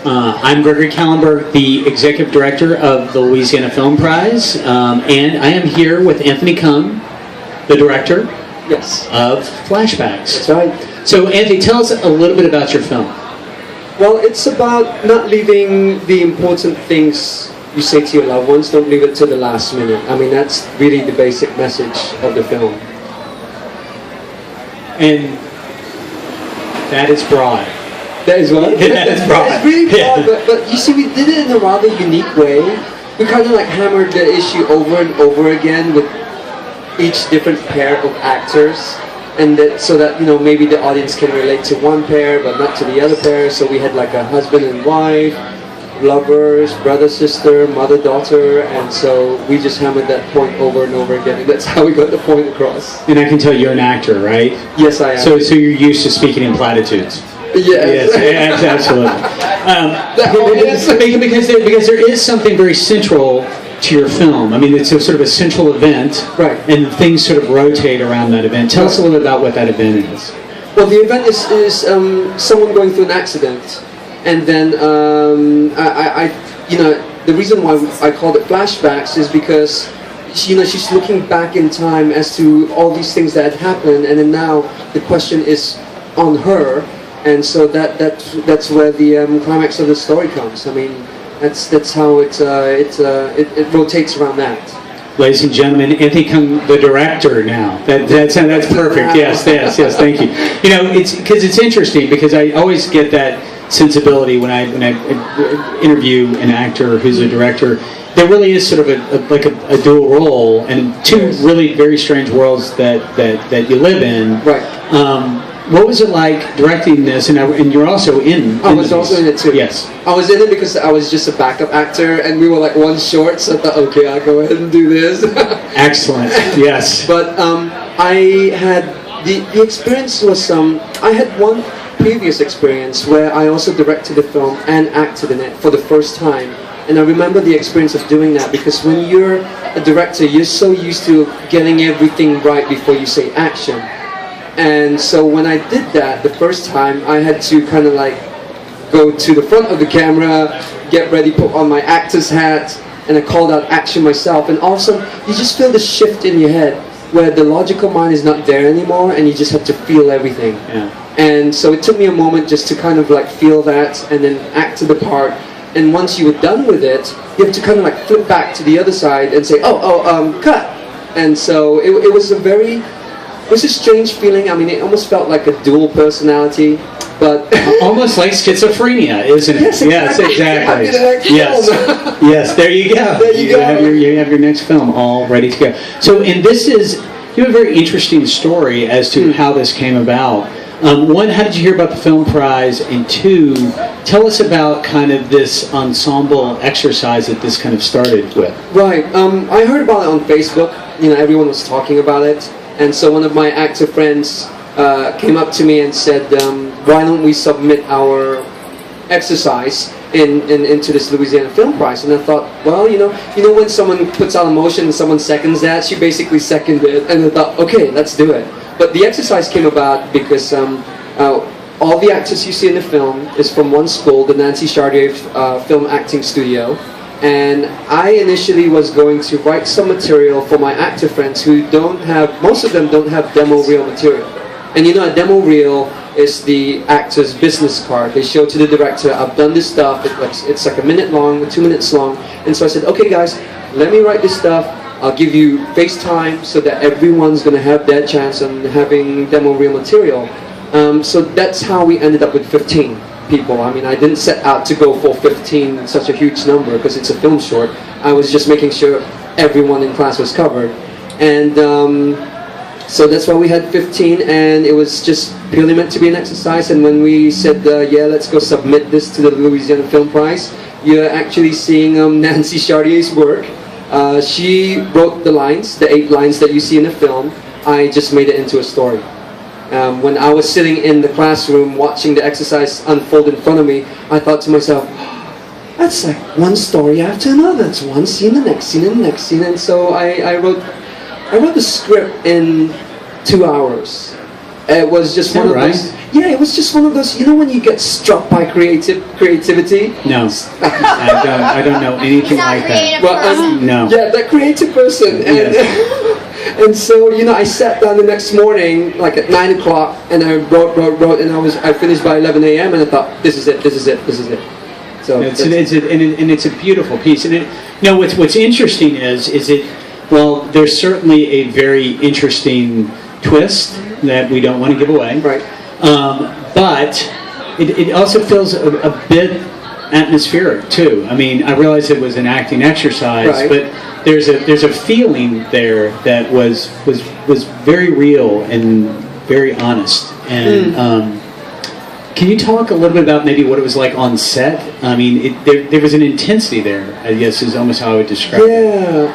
I'm Gregory Kallenberg, the Executive Director of the Louisiana Film Prize, and I am here with Anthony Kung, the Director of Flashbacks. That's right. So Anthony, tell us a little bit about your film. Well, it's about not leaving the important things you say to your loved ones, don't leave it to the last minute. I mean, that's really the basic message of the film. And that is broad. That is what? That's broad. It's really broad, but you see, we did it in a rather unique way. We kind of like hammered the issue over and over again with each different pair of actors, and that so that, you know, maybe the audience can relate to one pair but not to the other pair. So we had like a husband and wife, lovers, brother, sister, mother, daughter, and so we just hammered that point over and over again, and that's how we got the point across. And I can tell you're an actor, right? Yes, I am. So you're used to speaking in platitudes. Yes, yes, absolutely. Because there is something very central to your film. I mean, it's a sort of a central event, right? And things sort of rotate around that event. Tell us a little bit about what that event is. Well, the event is someone going through an accident, and then the reason why I called it flashbacks is because she's looking back in time as to all these things that had happened, and then now the question is on her. And so that's where the climax of the story comes. I mean, that's how it rotates around that. Ladies and gentlemen, Anthony Kung, the director now. That's perfect. Yes, thank you. You know, it's interesting because I always get that sensibility when I interview an actor who's a director. There really is sort of a dual role and two really very strange worlds that you live in. Right. What was it like directing this? And you're also in. I was also in it too. Yes. I was in it because I was just a backup actor, and we were like one short, so I thought, okay, I'll go ahead and do this. Excellent. Yes. But I had the experience was I had one previous experience where I also directed a film and acted in it for the first time. And I remember the experience of doing that because when you're a director, you're so used to getting everything right before you say action. And so when I did that the first time, I had to kind of like go to the front of the camera, get ready, put on my actor's hat, and I called out action myself. And all of a sudden, you just feel the shift in your head where the logical mind is not there anymore, and you just have to feel everything. Yeah. And so it took me a moment just to kind of like feel that and then act to the part. And once you were done with it, you have to kind of like flip back to the other side and say, cut. And so it was it was a strange feeling. I mean, it almost felt like a dual personality, but almost like schizophrenia, isn't it? Yes, exactly. Yes, there you go. There you go. You have your next film all ready to go. So, and you have a very interesting story as to how this came about. One, how did you hear about the film prize? And two, tell us about kind of this ensemble exercise that this kind of started with. Right. I heard about it on Facebook. You know, everyone was talking about it. And so one of my actor friends came up to me and said, why don't we submit our exercise into this Louisiana Film Prize? And I thought, well, you know when someone puts out a motion and someone seconds that, she basically seconded it. And I thought, okay, let's do it. But the exercise came about because all the actors you see in the film is from one school, the Nancy Chartier Film Acting Studio. And I initially was going to write some material for my actor friends who most of them don't have demo reel material. And you know, a demo reel is the actor's business card. They show to the director, I've done this stuff, it's like a minute long, 2 minutes long. And so I said, okay guys, let me write this stuff. I'll give you FaceTime so that everyone's going to have their chance on having demo reel material. So that's how we ended up with 15. People. I mean, I didn't set out to go for 15, such a huge number, because it's a film short. I was just making sure everyone in class was covered. And so that's why we had 15, and it was just purely meant to be an exercise. And when we said, yeah, let's go submit this to the Louisiana Film Prize, you're actually seeing Nancy Chartier's work. She wrote the lines, the 8 lines that you see in the film. I just made it into a story. When I was sitting in the classroom watching the exercise unfold in front of me, I thought to myself, that's like one story after another. It's one scene, the next scene, and the next scene. And so I wrote the script in 2 hours. It was just one of those. Yeah, it was just one of those. You know when you get struck by creativity? No, I don't know anything like that. Well, no. Yeah, that creative person, and and so I sat down the next morning, like at 9 o'clock, and I wrote, and I finished by 11 a.m. and I thought, this is it. So it's a beautiful piece, and what's interesting is it. Well, there's certainly a very interesting twist that we don't want to give away. Right. But it also feels a bit atmospheric too. I mean, I realize it was an acting exercise, right. But there's a feeling there that was very real and very honest. And can you talk a little bit about maybe what it was like on set? I mean, there was an intensity there, I guess, is almost how I would describe it. Yeah,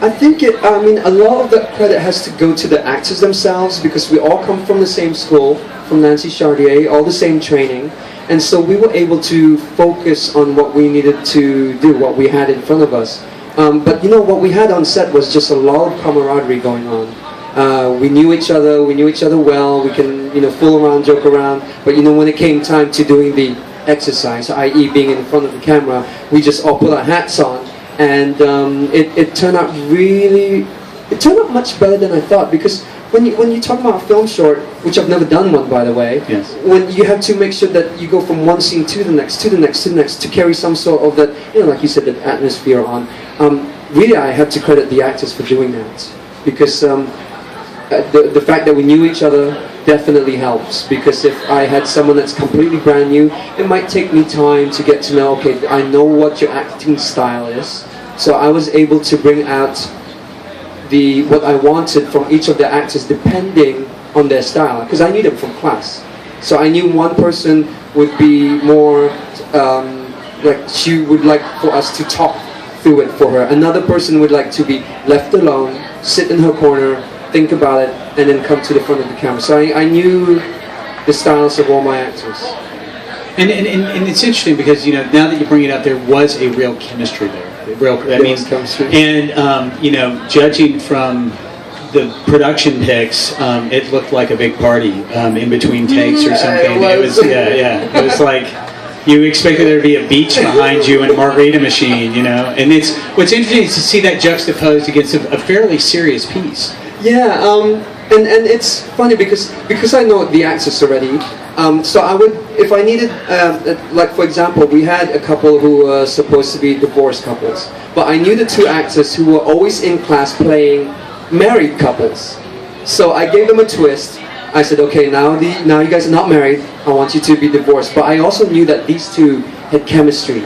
I think a lot of that credit has to go to the actors themselves, because we all come from the same school, from Nancy Chartier, all the same training, and so we were able to focus on what we needed to do, what we had in front of us. But what we had on set was just a lot of camaraderie going on. We knew each other well, we can fool around, joke around, but when it came time to doing the exercise, i.e. being in front of the camera, we just all put our hats on, and it turned out much better than I thought, because when you talk about a film short, which I've never done one, by the way, yes. When you have to make sure that you go from one scene to the next, to carry some sort of that, like you said, that atmosphere on, really I have to credit the actors for doing that, because the fact that we knew each other definitely helps, because if I had someone that's completely brand new, it might take me time to get to know, okay, I know what your acting style is, so I was able to bring out what I wanted from each of the actors depending on their style, because I knew them from class. So I knew one person would be more like she would like for us to talk through it for her. Another person would like to be left alone, sit in her corner, think about it, and then come to the front of the camera. So I knew the styles of all my actors. And it's interesting because now that you bring it up, there was a real chemistry there. Judging from the production pics, it looked like a big party in between takes or something. It was It was like you expected there to be a beach behind you and a margarita machine, And it's what's interesting is to see that juxtaposed against a fairly serious piece. Yeah, and it's funny because I know the actors already. So I would, if I needed, like for example, we had a couple who were supposed to be divorced couples, but I knew the two actors who were always in class playing married couples. So I gave them a twist. I said, okay, now you guys are not married. I want you to be divorced. But I also knew that these two had chemistry,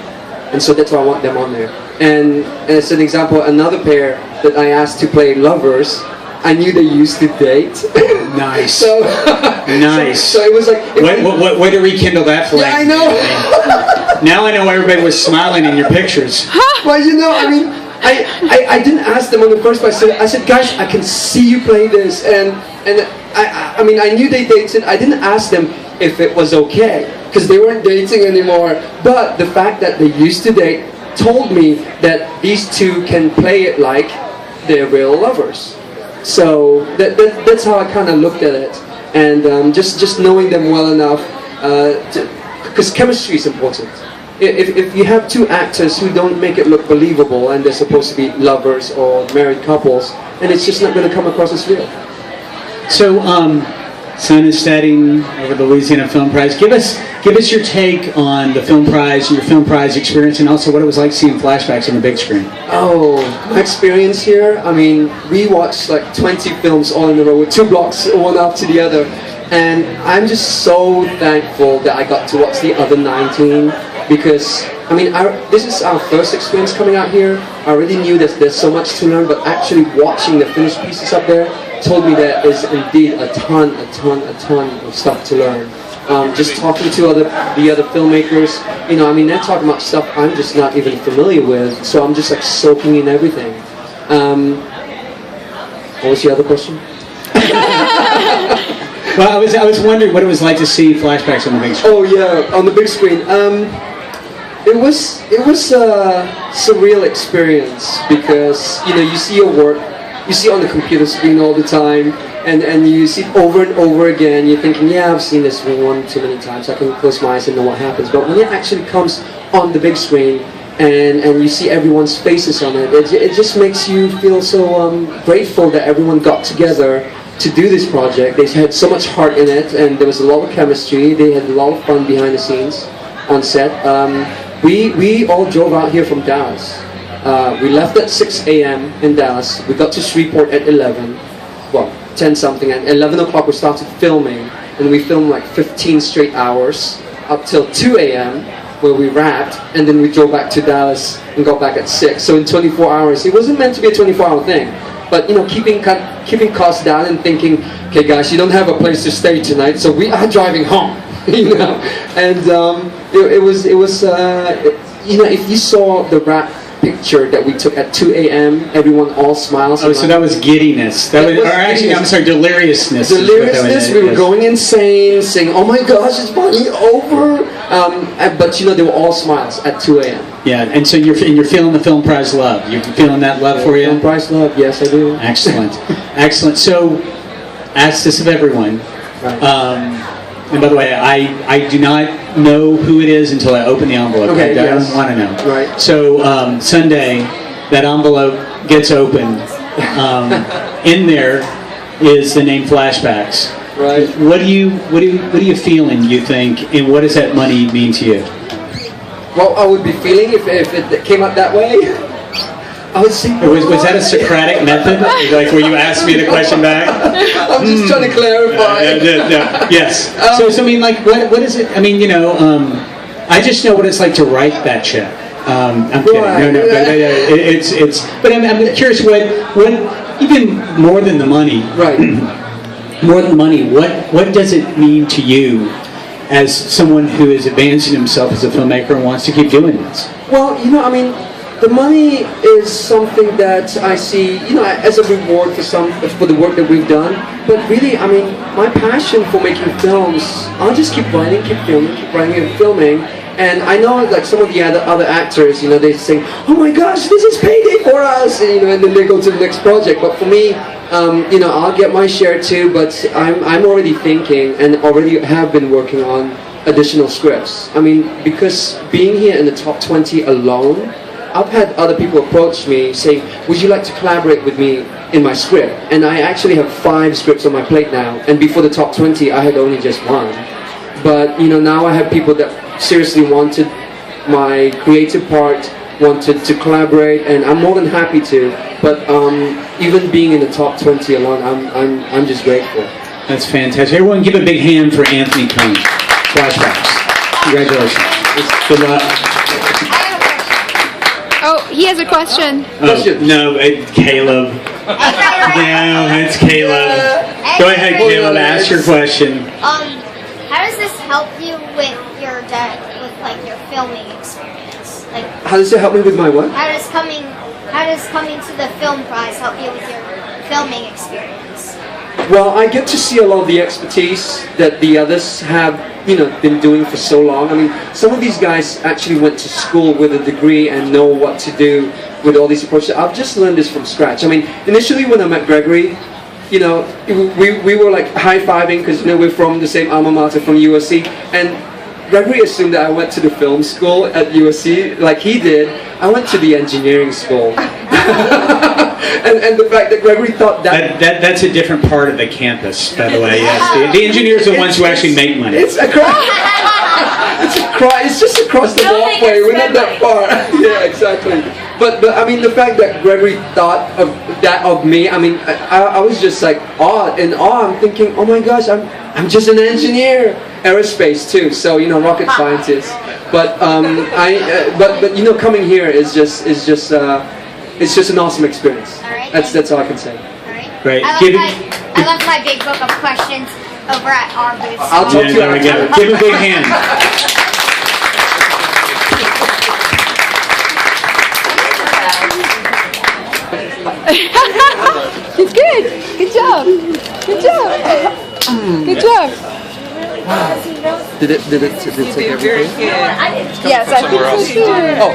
and so that's why I want them on there. And as an example, another pair that I asked to play lovers, I knew they used to date. Nice. Nice. So it was like... Way to rekindle that flame. Yeah, I know. Now I know why everybody was smiling in your pictures. Well, I didn't ask them on the first place. I said, guys, I can see you play this. And I knew they dated. I didn't ask them if it was okay, because they weren't dating anymore. But the fact that they used to date told me that these two can play it like they're real lovers. So that's how I kind of looked at it, and just knowing them well enough, because chemistry is important. If you have two actors who don't make it look believable and they're supposed to be lovers or married couples, then it's just not going to come across as real. So, sun is setting over the Louisiana Film Prize. Give us your take on the Film Prize, your Film Prize experience, and also what it was like seeing flashbacks on the big screen. Oh, my experience here, we watched like 20 films all in a row with 2 blocks, one after the other. And I'm just so thankful that I got to watch the other 19, because, this is our first experience coming out here. I already knew that there's so much to learn, but actually watching the finished pieces up there told me that there's indeed a ton of stuff to learn. Just talking to the other filmmakers, they're talking about stuff I'm just not even familiar with, so I'm just like soaking in everything. What was the other question? Well, I was wondering what it was like to see flashbacks on the big screen. Oh yeah, on the big screen. It was a surreal experience, because you see your work you see on the computer screen all the time, and you see it over and over again. You're thinking, yeah, I've seen this one too many times. I can close my eyes and know what happens. But when it actually comes on the big screen, and you see everyone's faces on it, it just makes you feel so grateful that everyone got together to do this project. They had so much heart in it, and there was a lot of chemistry. They had a lot of fun behind the scenes on set. We all drove out here from Dallas. We left at 6 a.m. in Dallas. We got to Shreveport at 11. Well, 10 something. And 11 o'clock we started filming. And we filmed like 15 straight hours up till 2 a.m. where we wrapped. And then we drove back to Dallas and got back at 6. So in 24 hours, it wasn't meant to be a 24-hour thing. But, you know, keeping costs down and thinking, okay guys, you don't have a place to stay tonight, so we are driving home. You know, and it was you know, if you saw the wrap picture that we took at 2 a.m., everyone all smiles. Oh, so that was giddiness. That was, or actually, I'm sorry, deliriousness. Deliriousness. We were going insane, saying, "Oh my gosh, it's finally over!" But you know, they were all smiles at 2 a.m. Yeah, and so you're feeling the Film Prize love. You're feeling that love for you. Film Prize love, yes, I do. Excellent, excellent. So, ask this of everyone. Right. And by the way, I do not know who it is until I open the envelope. Okay, I don't want to know. Right. So Sunday, that envelope gets opened. In there is the name Flashbacks. Right. What are you feeling? You think, and what does that money mean to you? What I would be feeling if it came out that way. I would say, was that a Socratic method? Like where you asked me the question back? I'm just trying to clarify. Yes. So I mean, like, what is it? I mean, you know, I just know what it's like to write that check. I'm kidding. No, but it's. But I'm curious. What even more than the money? Right. More than money. What does it mean to you as someone who is advancing himself as a filmmaker and wants to keep doing this? Well, you know, I mean, the money is something that I see, you know, as a reward for the work that we've done. But really, I mean, my passion for making films, I'll just keep writing, keep filming, keep writing and filming. And I know, like, some of the other actors, you know, they say, "Oh my gosh, this is payday for us," and, you know, and then they go to the next project. But for me, you know, I'll get my share too. But I'm already thinking and already have been working on additional scripts. I mean, because being here in the top 20 alone, I've had other people approach me saying, "Would you like to collaborate with me in my script?" And I actually have 5 scripts on my plate now. And before the top 20, I had only just 1. But, you know, now I have people that seriously wanted my creative part, wanted to collaborate, and I'm more than happy to. But even being in the top 20 alone, I'm just grateful. That's fantastic. Everyone, give a big hand for Anthony Cohn. Flashbacks. Congratulations. Good luck. Oh, he has a question. No, Caleb. No, it's Caleb. Go ahead, Caleb. Ask your question. How does this help you with your like your filming experience? Like, how does it help me with my what? How does coming to the film prize help you with your filming experience? Well, I get to see a lot of the expertise that the others have, you know, been doing for so long. I mean, some of these guys actually went to school with a degree and know what to do with all these approaches. I've just learned this from scratch. I mean, initially when I met Gregory, you know, we were like high-fiving because, you know, we're from the same alma mater from USC, and Gregory assumed that I went to the film school at USC like he did. I went to the engineering school. And the fact that Gregory thought that's a different part of the campus, by the way. Yes, the engineers are the ones who actually make money. It's just across the walkway. We're not that far. Yeah, exactly. But I mean, the fact that Gregory thought of that of me, I mean, I was just like in awe. I'm thinking, oh my gosh, I'm just an engineer, aerospace too. So, you know, rocket scientist. But but you know, coming here is just an awesome experience. All right, that's all I can say. All right. Great. I left my big book of questions over at our booth. I'll talk to you after. Give him a big hand. It's good. Good job. Good job. Good job. Did it take everything? Yes, I think so too. Oh.